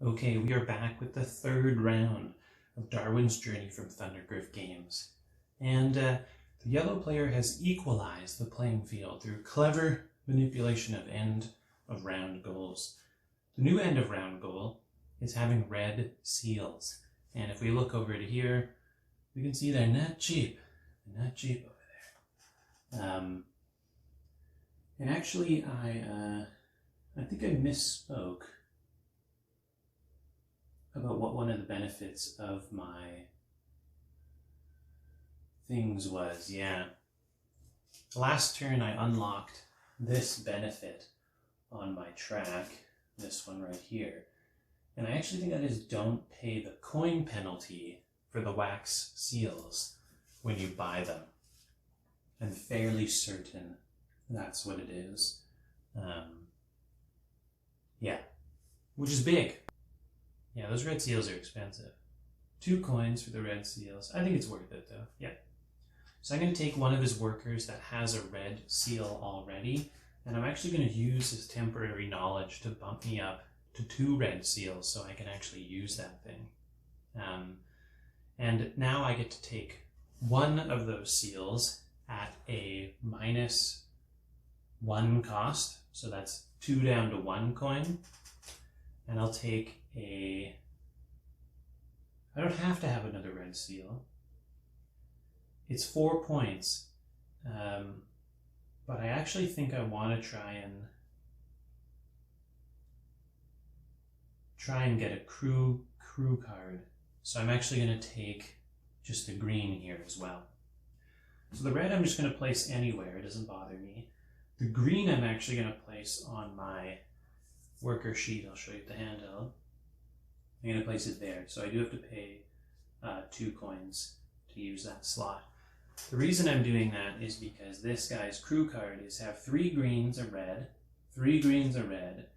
Okay, we are back with the third round of Darwin's Journey from Thundergriff Games. And the yellow player has equalized the playing field through clever manipulation of end of round goals. The new end of round goal is having red seals. And if we look over to here, we can see they're not cheap. They're not cheap over there. And actually, I think I misspoke about what one of the benefits of my things was. Yeah. Last turn I unlocked this benefit on my track, this one right here. And I actually think that is don't pay the coin penalty for the wax seals when you buy them. I'm fairly certain that's what it is. Yeah, which is big. Yeah, those red seals are expensive. 2 coins for the red seals. I think it's worth it though, yeah. So I'm going to take one of his workers that has a red seal already, and I'm actually going to use his temporary knowledge to bump me up to 2 red seals so I can actually use that thing. And now I get to take one of those seals at a -1 cost, so that's 2 down to 1 coin. And I'll take I don't have to have another red seal. It's 4 points. But I actually think I want to try and get a crew card. So I'm actually going to take just the green here as well. So the red I'm just going to place anywhere. It doesn't bother me. The green I'm actually going to place on my worker sheet. I'll show you the handheld. I'm going to place it there. So I do have to pay 2 coins to use that slot. The reason I'm doing that is because this guy's crew card is have 3 greens, a red, 3 greens, a red,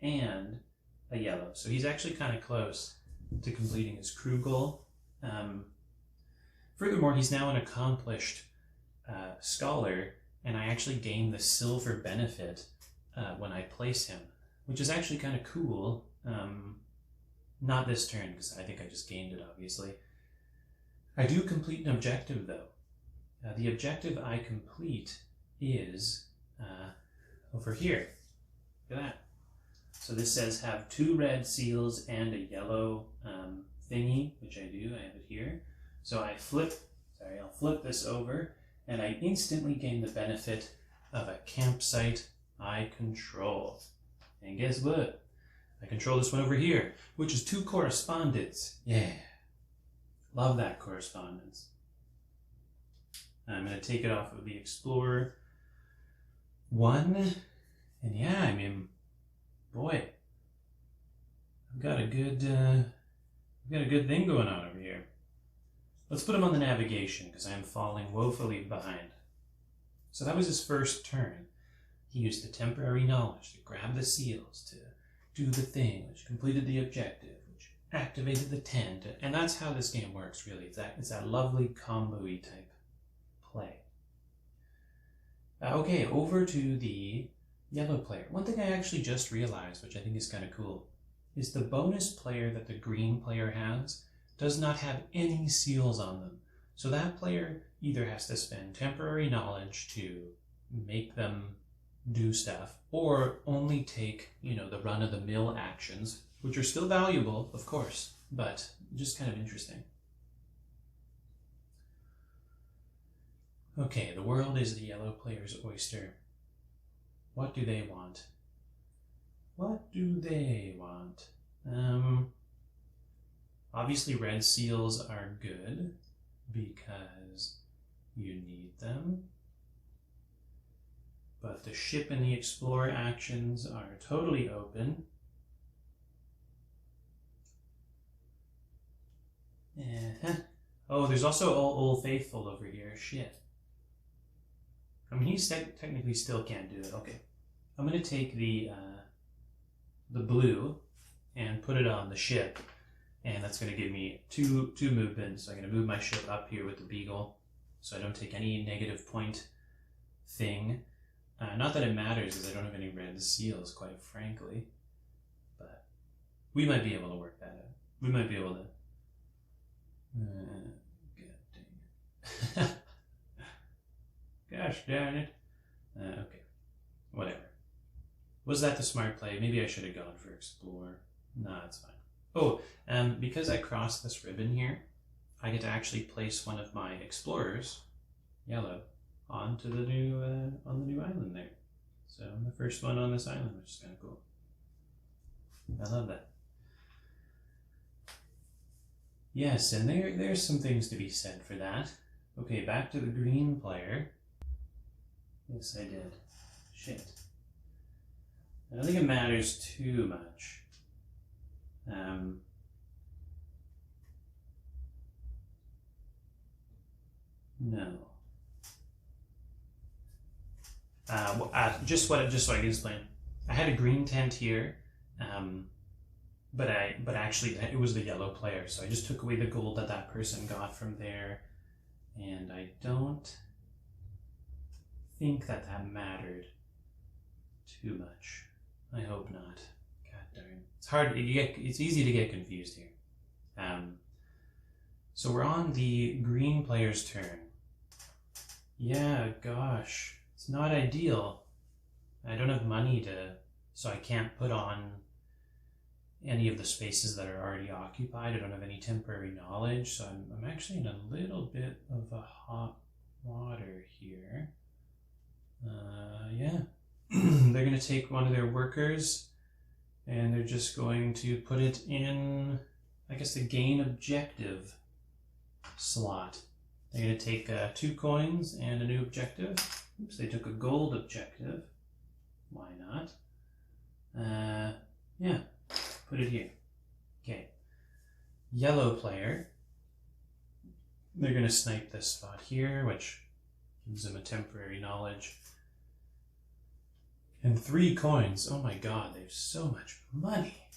and a yellow. So he's actually kind of close to completing his crew goal. Furthermore, he's now an accomplished scholar, and I actually gain the silver benefit when I place him, which is actually kind of cool. Not this turn, because I think I just gained it, obviously. I do complete an objective, though. The objective I complete is over here. Look at that. So this says have 2 red seals and a yellow thingy, which I do. I have it here. So I'll flip this over, and I instantly gain the benefit of a campsite I control. And guess what? I control this one over here, which is 2 correspondence. Yeah. Love that correspondence. I'm going to take it off of the Explorer 1. And yeah, I mean, boy, I've got a good thing going on over here. Let's put him on the navigation, because I'm falling woefully behind. So that was his first turn. He used the temporary knowledge to grab the seals, to do the thing, which completed the objective, which activated the tent, and that's how this game works, really. It's that lovely combo-y type play. Okay, over to the yellow player. One thing I actually just realized, which I think is kind of cool, is the bonus player that the green player has does not have any seals on them. So that player either has to spend temporary knowledge to make them do stuff, or only take, the run-of-the-mill actions, which are still valuable, of course, but just kind of interesting. Okay, the world is the yellow player's oyster. What do they want? What do they want? Obviously red seals are good because you need them. But the ship and the explorer actions are totally open. Oh, there's also Old Faithful over here. Shit. I mean, he technically still can't do it. Okay. I'm going to take the blue and put it on the ship. And that's going to give me two movements. So I'm going to move my ship up here with the beagle, so I don't take any negative point thing. Not that it matters, because I don't have any red seals, quite frankly. But We might be able to work that out. We might be able to... God dang it. Gosh darn it. Okay. Whatever. Was that the smart play? Maybe I should have gone for explore. Nah, it's fine. Oh, because I crossed this ribbon here, I get to actually place one of my explorers, yellow, onto the new on the new island there. So I'm the first one on this island, which is kind of cool. I love that. Yes, and there's some things to be said for that. Okay, back to the green player. Yes, I did. Shit. I don't think it matters too much. No. Just so I can explain. I had a green tent here, but actually it was the yellow player, so I just took away the gold that person got from there, and I don't think that mattered too much. I hope not. God darn. It's hard. It's easy to get confused here. So we're on the green player's turn. Yeah, gosh. It's not ideal. I don't have money so I can't put on any of the spaces that are already occupied. I don't have any temporary knowledge, so I'm actually in a little bit of a hot water here. Yeah. They're going to take one of their workers and they're just going to put it in, I guess, the gain objective slot. They're going to take 2 coins and a new objective. Oops, they took a gold objective. Why not? Yeah, put it here. Okay. Yellow player. They're going to snipe this spot here, which gives them a temporary knowledge. And 3 coins. Oh my god, they have so much money.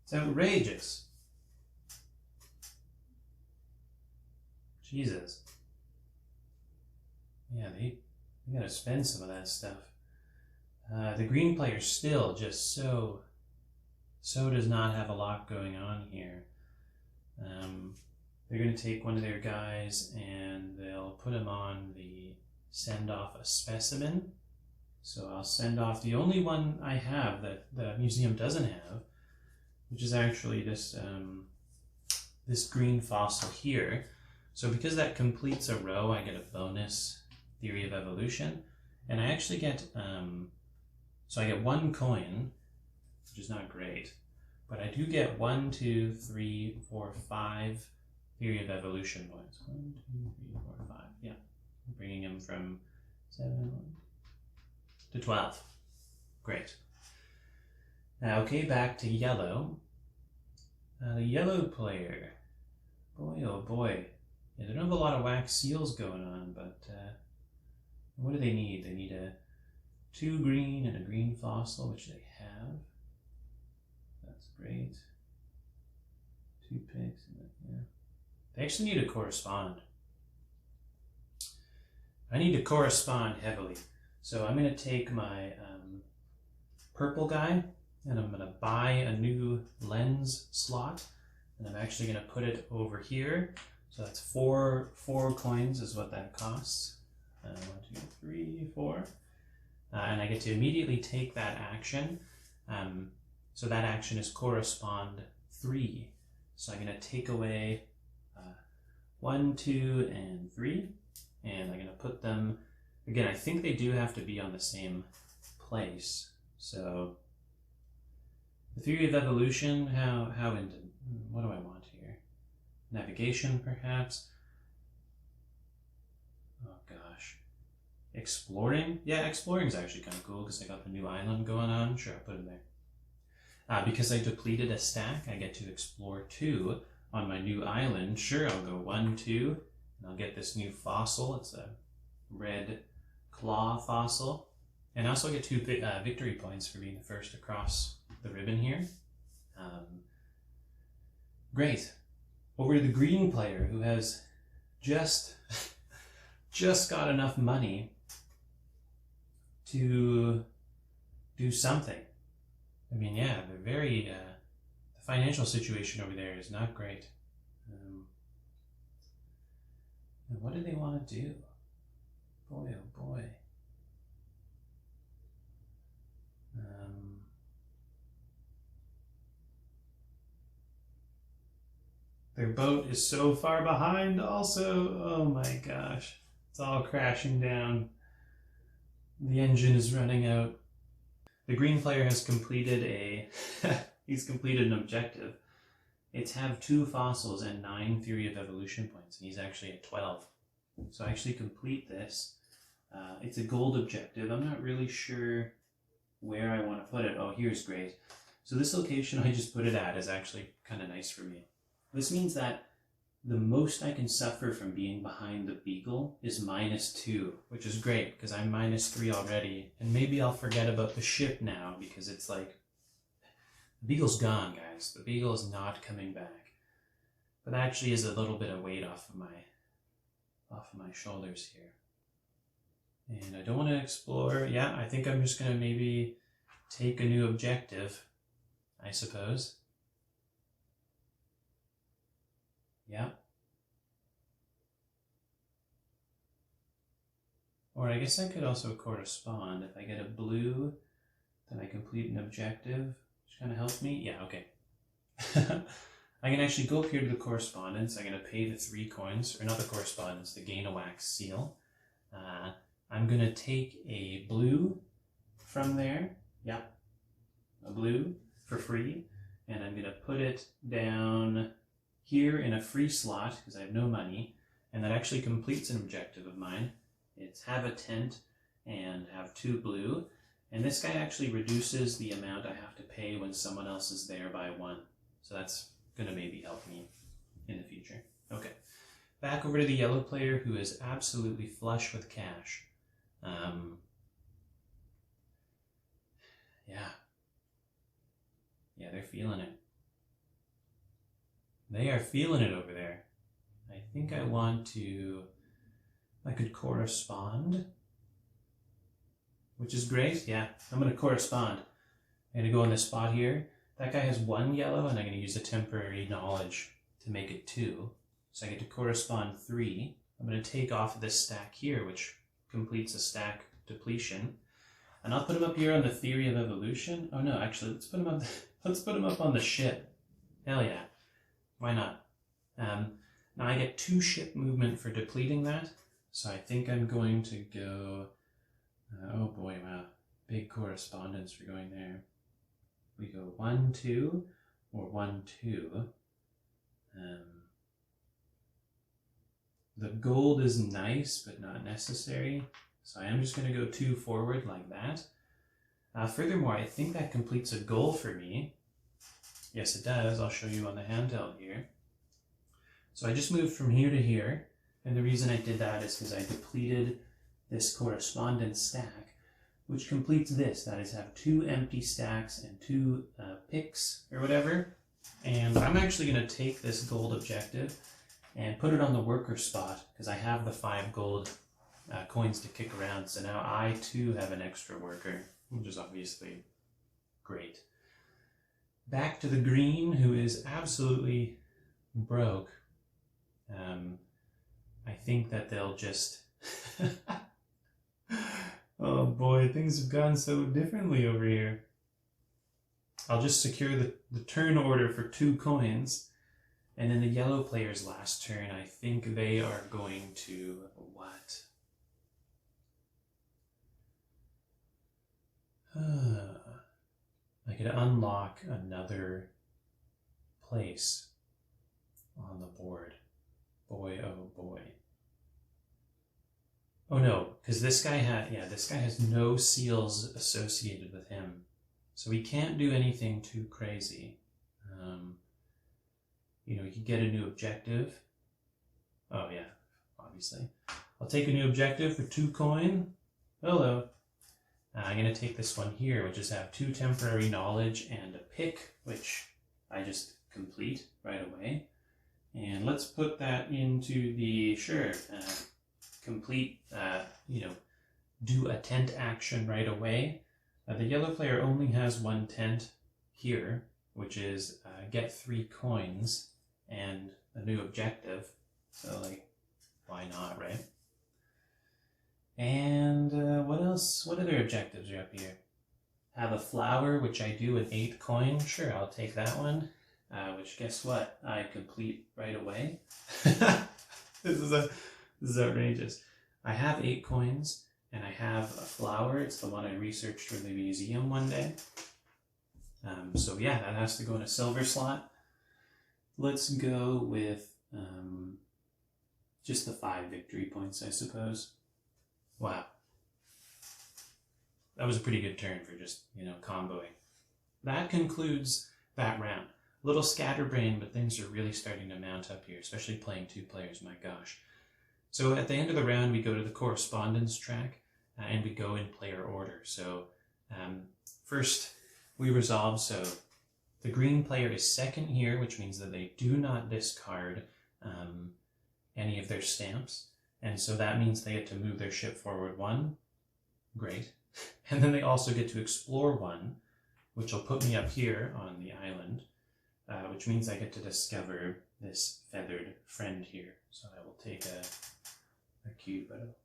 It's outrageous. Jesus. Yeah, they gotta spend some of that stuff. The green player still just so does not have a lot going on here. They're gonna take one of their guys and they'll put him on the send off a specimen. So I'll send off the only one I have that the museum doesn't have, which is actually this green fossil here. So because that completes a row, I get a bonus theory of evolution, and I actually get so I get 1 coin, which is not great, but I do get 1, 2, 3, 4, 5 theory of evolution points. 1, 2, 3, 4, 5. Yeah, I'm bringing him from 7 to 12. Great. Okay, back to yellow. The yellow player. Boy, oh boy. Yeah, they don't have a lot of wax seals going on, but what do they need? They need 2 green and a green fossil, which they have. That's great. 2 pigs. Yeah. They actually need to correspond. I need to correspond heavily. So I'm going to take my purple guy and I'm going to buy a new lens slot, and I'm actually going to put it over here. So that's 4 coins is what that costs. 1, 2, 3, 4. And I get to immediately take that action. So that action is correspond 3. So I'm going to take away 1, 2, and 3. And I'm going to put them, again, I think they do have to be on the same place. So the theory of evolution, what do I want here? Navigation, perhaps? Oh gosh. Exploring? Yeah, exploring is actually kind of cool because I got the new island going on. Sure, I'll put it there. Because I depleted a stack, I get to explore 2 on my new island. Sure, I'll go 1, 2, and I'll get this new fossil. It's a red claw fossil. And I also get 2 victory points for being the first across the ribbon here. Great. Over to the green player, who has just got enough money to do something. I mean, yeah, they're very, the financial situation over there is not great. And what do they want to do? Boy, oh boy. Their boat is so far behind also. Oh my gosh. It's all crashing down. The engine is running out. The green player has completed he's completed an objective. It's have 2 fossils and 9 theory of evolution points, and he's actually at 12. So I actually complete this. It's a gold objective. I'm not really sure where I want to put it. Oh, here's great. So this location I just put it at is actually kind of nice for me. This means that the most I can suffer from being behind the beagle is -2, which is great because I'm -3 already. And maybe I'll forget about the ship now because it's like, the beagle's gone, guys. The beagle is not coming back. But that actually is a little bit of weight off of my shoulders here. And I don't want to explore. Yeah, I think I'm just going to maybe take a new objective, I suppose. Yeah. Or I guess I could also correspond. If I get a blue, then I complete an objective, which kind of helps me. Yeah, okay. I can actually go up here to the correspondence. I'm going to pay the 3 coins, or not the correspondence, the gain a wax seal. I'm going to take a blue from there. Yeah, a blue for free. And I'm going to put it down here in a free slot because I have no money. And that actually completes an objective of mine. It's have a tent and have 2 blue. And this guy actually reduces the amount I have to pay when someone else is there by 1. So that's going to maybe help me in the future. Okay, back over to the yellow player who is absolutely flush with cash. Yeah, they're feeling it. They are feeling it over there. I think I could correspond, which is great. Yeah, I'm going to correspond. I'm going to go on this spot here. That guy has 1 yellow, and I'm going to use a temporary knowledge to make it 2. So I get to correspond 3. I'm going to take off this stack here, which completes a stack depletion. And I'll put him up here on the theory of evolution. Oh no, actually, let's put him up on the ship. Hell yeah. Why not? Now I get 2 ship movement for depleting that. So I think I'm going to go, oh boy, wow. Big correspondence for going there. We go 1, 2, or 1, 2. The gold is nice, but not necessary. So I am just going to go 2 forward like that. Furthermore, I think that completes a goal for me. Yes, it does. I'll show you on the handheld here. So I just moved from here to here. And the reason I did that is because I depleted this correspondence stack, which completes this. That is, have 2 empty stacks and 2 picks or whatever. And I'm actually going to take this gold objective and put it on the worker spot because I have the 5 gold coins to kick around. So now I too have an extra worker, which is obviously great. Back to the green, who is absolutely broke. I think that they'll just... Oh boy, things have gone so differently over here. I'll just secure the turn order for 2 coins. And then the yellow player's last turn, I think they are going to... What? I could unlock another place on the board. Boy, oh boy. Oh no, because this guy has no seals associated with him. So he can't do anything too crazy. You know, he could get a new objective. Oh yeah, obviously. I'll take a new objective for 2 coin. Hello. I'm going to take this one here, which is have 2 temporary knowledge and a pick, which I just complete right away. And let's put that into the, complete, do a tent action right away. The yellow player only has 1 tent, here, which is get 3 coins and a new objective. So like, why not, right? And what else? What other objectives are up here? Have a flower, which I do with 8 coins. Sure, I'll take that one. Which, guess what? I complete right away. This is outrageous. I have 8 coins, and I have a flower. It's the one I researched for the museum one day. So yeah, that has to go in a silver slot. Let's go with just the 5 victory points, I suppose. Wow. That was a pretty good turn for just, comboing. That concludes that round. A little scatterbrained, but things are really starting to mount up here, especially playing 2 players, my gosh. So at the end of the round, we go to the correspondence track, and we go in player order. So first, we resolve, so the green player is second here, which means that they do not discard any of their stamps. And so that means they get to move their ship forward 1. Great. And then they also get to explore 1, which will put me up here on the island, which means I get to discover this feathered friend here. So I will take a cube, but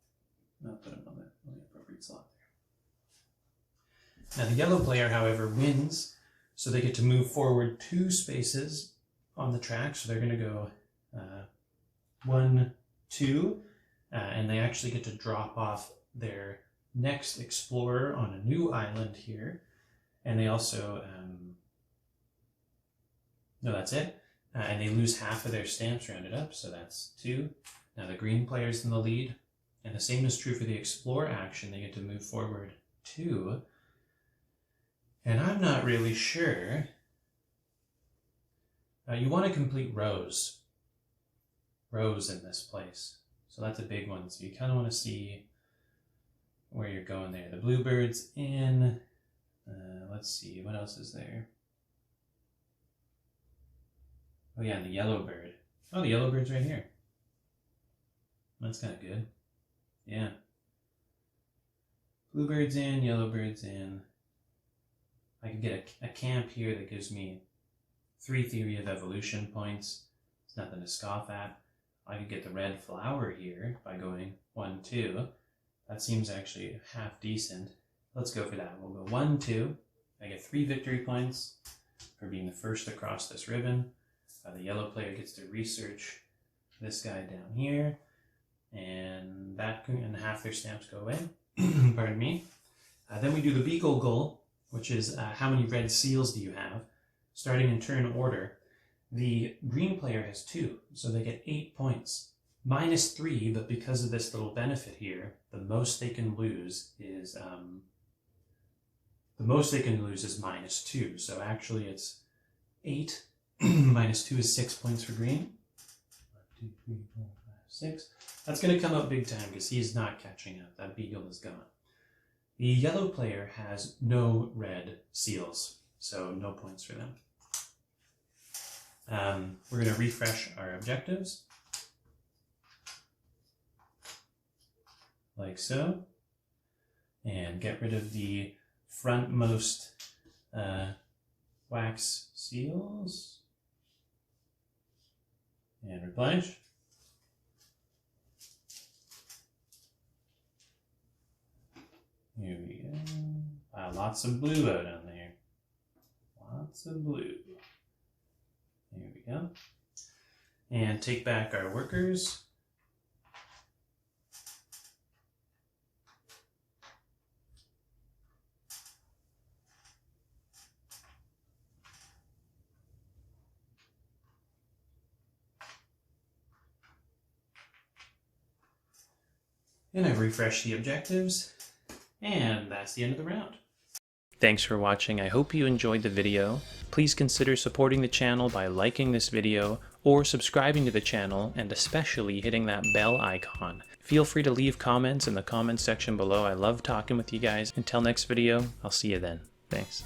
I'll put him on the appropriate slot there. Now the yellow player, however, wins, so they get to move forward 2 spaces on the track. So they're going to go 1, 2, and they actually get to drop off their next explorer on a new island here. And they also, no, that's it. And they lose half of their stamps rounded up, so that's 2. Now the green player's in the lead, and the same is true for the explore action. They get to move forward 2. And I'm not really sure. You want to complete rows in this place. So that's a big one. So you kind of want to see where you're going there. The bluebird's in. Let's see, what else is there? Oh yeah, the yellow bird. Oh, the yellow bird's right here. That's kind of good. Yeah. Bluebird's in, yellow bird's in. I could get a camp here that gives me 3 theory of evolution points. It's nothing to scoff at. I could get the red flower here by going 1, 2. That seems actually half decent. Let's go for that. We'll go 1, 2. I get 3 victory points for being the first across this ribbon. The yellow player gets to research this guy down here, and half their stamps go away. Pardon me. Then we do the beagle goal, which is how many red seals do you have? Starting in turn order, the green player has 2, so they get 8 points. -3, but because of this little benefit here, the most they can lose is -2. So actually it's 8. -2 is 6 points for green. 1, 2, 3, 4, 5, 6. That's going to come up big time because he's not catching up. That beagle is gone. The yellow player has no red seals, so no points for them. We're going to refresh our objectives. Like so. And get rid of the frontmost wax seals. And replenish. Here we go. Wow, lots of blue out on there. Lots of blue. Here we go. And take back our workers. And I've refreshed the objectives, and that's the end of the round. Thanks for watching. I hope you enjoyed the video. Please consider supporting the channel by liking this video or subscribing to the channel, and especially hitting that bell icon. Feel free to leave comments in the comments section below. I love talking with you guys. Until next video, I'll see you then. Thanks.